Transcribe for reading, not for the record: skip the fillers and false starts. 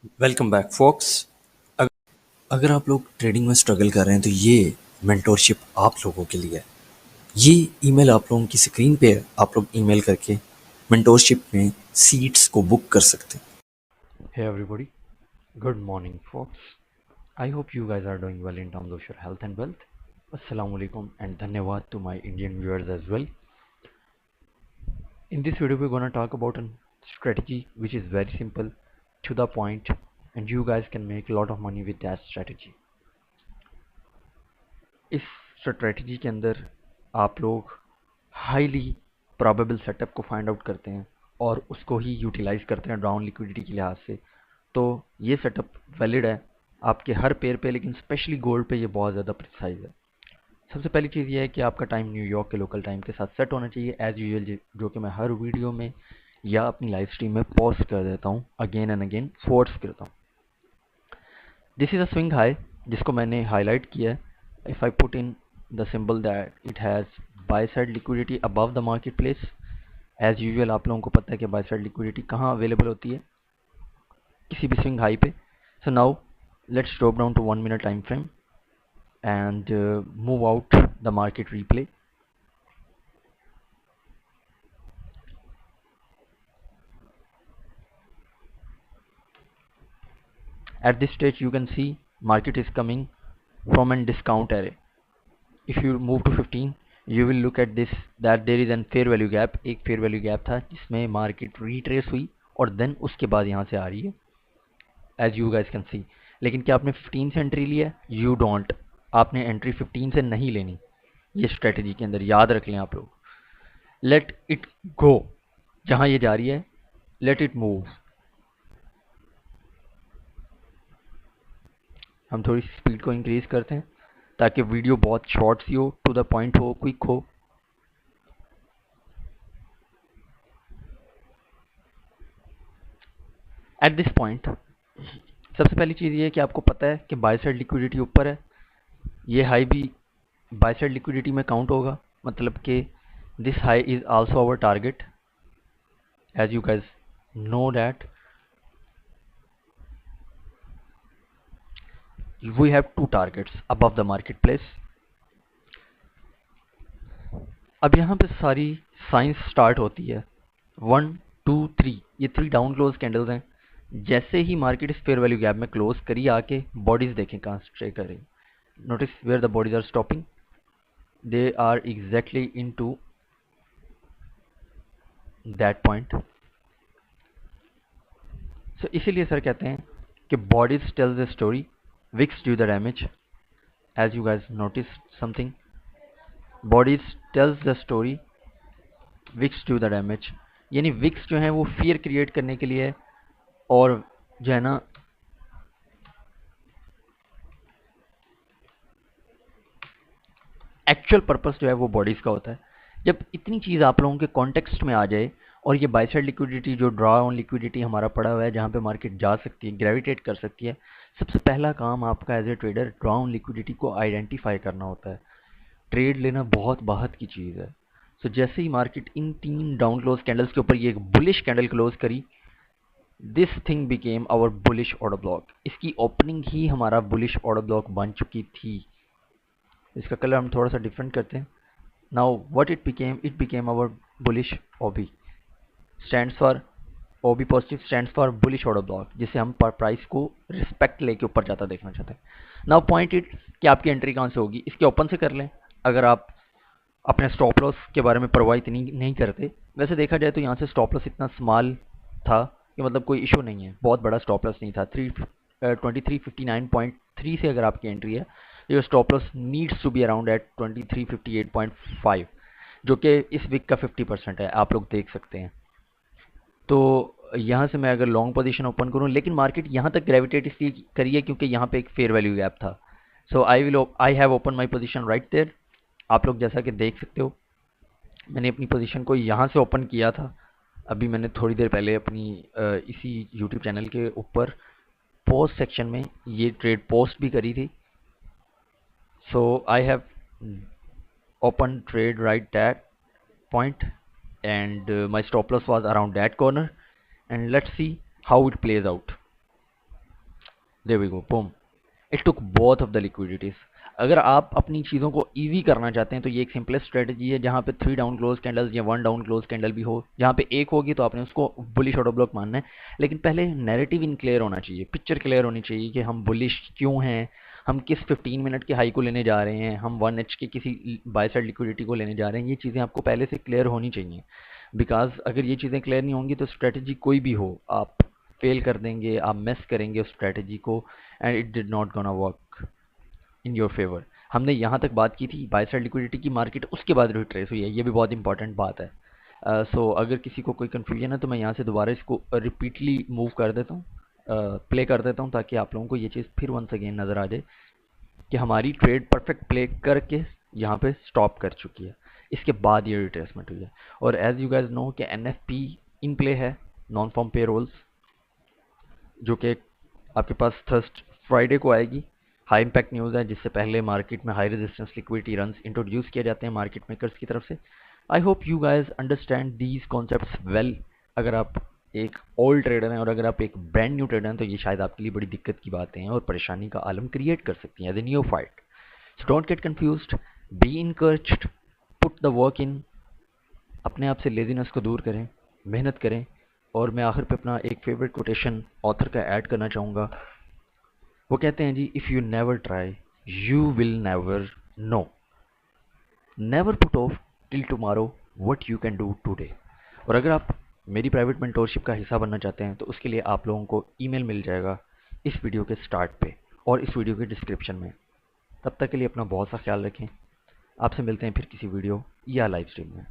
Welcome back focus. अगर आप लोग ट्रेडिंग में स्ट्रगल कर रहे हैं तो ये मेंटोरशिप आप लोगों के लिए है। ये ईमेल आप लोगों की स्क्रीन पे है, आप लोग ईमेल करके मेंटोरशिप में सीट्स को बुक कर सकते हैं। Hey everybody, good morning folks. I hope you guys are doing well in terms of your health and wealth. Assalamu alaikum and dhanyawad to my Indian viewers as well. In this video we're gonna talk about a strategy which is very simple, to the point, and you guys can make a lot of money with that strategy. इस strategy के अंदर आप लोग highly probable setup को find out करते हैं और उसको ही यूटिलाइज करते हैं डाउन लिक्विडिटी के लिहाज से। तो ये सेटअप वैलिड है आपके हर पेयर पे, लेकिन स्पेशली गोल्ड पे ये बहुत ज़्यादा प्रिसाइज है। सबसे पहली चीज़ ये है कि आपका टाइम न्यूयॉर्क के लोकल टाइम के साथ सेट होना चाहिए एज यूजुअल, जो कि मैं हर वीडियो में या अपनी लाइव स्ट्रीम में पोस्ट कर देता हूँ, अगेन एंड अगेन फोर्स करता हूँ। This is a swing high जिसको मैंने हाईलाइट किया है। If I put in the symbol that it has buy side liquidity above the market place, as usual आप लोगों को पता है कि बाय साइड लिक्विडिटी कहाँ अवेलेबल होती है, किसी भी स्विंग हाई पे। So now let's drop down to 1 minute time frame and move out the market replay. At this stage you can see market is coming from a discount area. If you move to 15 you will look at this that there is an fair value gap, एक fair value gap था जिसमें market retrace हुई और then उसके बाद यहाँ से आ रही है as you guys can see। लेकिन क्या आपने 15 से एंट्री लिया? You don't, आपने एंट्री 15 से नहीं लेनी। ये स्ट्रेटजी के अंदर याद रख लें आप लोग। लेट इट गो, जहाँ ये जा रही है लेट इट मूव। हम थोड़ी सी स्पीड को इंक्रीज करते हैं ताकि वीडियो बहुत शॉर्ट सी हो, टू द पॉइंट हो, क्विक हो। एट दिस पॉइंट सबसे पहली चीज़ ये है कि आपको पता है कि बाय साइड लिक्विडिटी ऊपर है, ये हाई भी बाय साइड लिक्विडिटी में काउंट होगा, मतलब कि this high is also our target as you guys know that we have two targets above the market place. अब यहाँ पे सारी साइंस स्टार्ट होती है। 1 2 3, ये 3 डाउन क्लोज कैंडल्स हैं। जैसे ही मार्केट इस फेयर वैल्यू गैप में क्लोज करी आके बॉडीज देखें कहाँ स्टे कर रही। Notice where the bodies are stopping, they are exactly into that point. So इसीलिए सर कहते हैं कि bodies tells the story, wicks do the damage. As you guys notice something, bodies tells the story, wicks do the damage. यानी wicks जो है वो fear create करने के लिए है, और जो है ना एक्चुअल पर्पस जो है वो बॉडीज का होता है। जब इतनी चीज़ आप लोगों के कॉन्टेक्स्ट में आ जाए और ये बाय साइड लिक्विडिटी जो ड्रॉ ऑन लिक्विडिटी हमारा पड़ा हुआ है जहाँ पे मार्केट जा सकती है, ग्रेविटेट कर सकती है, सबसे पहला काम आपका as a trader draw on liquidity को आइडेंटिफाई करना होता है। ट्रेड लेना बहुत बाहत की चीज़ है। सो जैसे ही मार्केट इन 3 डाउन क्लोज कैंडल्स के ऊपर ये एक बुलिश कैंडल क्लोज करी, this thing became our bullish order block. इसकी ओपनिंग ही हमारा बुलिश ऑर्डर ब्लॉक बन चुकी थी। इसका कलर हम थोड़ा सा डिफरेंट करते हैं। Now what it became our bullish OB, stands for OB positive, stands for bullish order block, जिसे हम पर प्राइस को रिस्पेक्ट लेके ऊपर जाता देखना चाहते हैं। नाउ पॉइंट इट कि आपकी एंट्री कहाँ से होगी, इसके ओपन से कर लें अगर आप अपने स्टॉप लॉस के बारे में परवाह इतनी नहीं करते। वैसे देखा जाए तो यहाँ से स्टॉप लॉस इतना स्मॉल था कि मतलब कोई इशू नहीं है, बहुत बड़ा स्टॉप लॉस नहीं था। 2359.3 से अगर आपकी एंट्री है, your stop loss needs to be around at 2358.5, जो कि इस वीक का 50% है, आप लोग देख सकते हैं। तो यहाँ से मैं अगर लॉन्ग पोजीशन ओपन करूँ, लेकिन मार्केट यहाँ तक ग्रेविटेट इसलिए करी है क्योंकि यहाँ पे एक फेयर वैल्यू गैप था। So I have open my position right there. आप लोग जैसा कि देख सकते हो मैंने अपनी पोजीशन को यहाँ से ओपन किया था। अभी मैंने थोड़ी देर पहले अपनी इसी यूट्यूब चैनल के ऊपर पोस्ट सेक्शन में ये ट्रेड पोस्ट भी करी थी। So I have open trade right that point, and my stop loss was around that corner, and let's see how it plays out. There we go, boom, it took both of the liquidities. अगर आप अपनी चीज़ों को easy करना चाहते हैं तो ये एक सिंपलेस्ट स्ट्रेटजी है, जहाँ पे 3 डाउन क्लोज कैंडल्स या 1 डाउन क्लोज कैंडल भी हो, जहाँ पे एक होगी तो आपने उसको बुलिश ऑर्डर ब्लॉक मानना है। लेकिन पहले नैरेटिव इन क्लियर होना चाहिए, पिक्चर क्लियर होनी चाहिए कि हम बुलिश क्यों हैं, हम किस 15 मिनट के हाई को लेने जा रहे हैं, हम 1H के किसी बाय साइड लिक्विडिटी को लेने जा रहे हैं। ये चीज़ें आपको पहले से क्लियर होनी चाहिए, बिकॉज अगर ये चीज़ें क्लियर नहीं होंगी तो स्ट्रेटजी कोई भी हो, आप फेल कर देंगे, आप मिस करेंगे उस स्ट्रेटजी को, and it did not gonna work in your favour. हमने यहाँ तक बात की थी बाय साइड लिक्विडिटी की, मार्केट उसके बाद रिट्रेस हुई है, ये भी बहुत इंपॉर्टेंट बात है। सो अगर किसी को कोई कन्फ्यूजन है तो मैं यहाँ से दोबारा इसको रिपीटली मूव कर देता हूँ, प्ले कर देता हूँ, ताकि आप लोगों को ये चीज़ फिर वंस अगेन नज़र आ जाए कि हमारी ट्रेड परफेक्ट प्ले करके यहाँ पे स्टॉप कर चुकी है, इसके बाद ये रिट्रेसमेंट हुई है। और एज यू गाइज नो कि NFP इन प्ले है, नॉन फॉर्म पे रोल्स, जो कि आपके पास थर्स्ट फ्राइडे को आएगी। हाई इम्पैक्ट न्यूज़ है, जिससे पहले मार्केट में high resistance liquidity runs introduce किए जाते हैं मार्केट मेकर्स की तरफ से। I hope you guys understand these concepts well. अगर आप एक ओल्ड ट्रेडर हैं और अगर आप एक ब्रांड न्यू ट्रेडर हैं तो ये शायद आपके लिए बड़ी दिक्कत की बातें हैं और परेशानी का आलम क्रिएट कर सकती हैं as a new fight. So don't get confused, be encouraged, put the work in, अपने आप से लेजीनेस को दूर करें, मेहनत करें। और मैं आखिर पे अपना एक फेवरेट कोटेशन ऑथर का ऐड करना चाहूँगा। वो कहते हैं जी, if you never try you will never know, never put off till tomorrow what you can do today. और अगर आप मेरी प्राइवेट मेंटोरशिप का हिस्सा बनना चाहते हैं तो उसके लिए आप लोगों को ईमेल मिल जाएगा इस वीडियो के स्टार्ट पे और इस वीडियो के डिस्क्रिप्शन में। तब तक के लिए अपना बहुत सा ख्याल रखें, आपसे मिलते हैं फिर किसी वीडियो या लाइव स्ट्रीम में।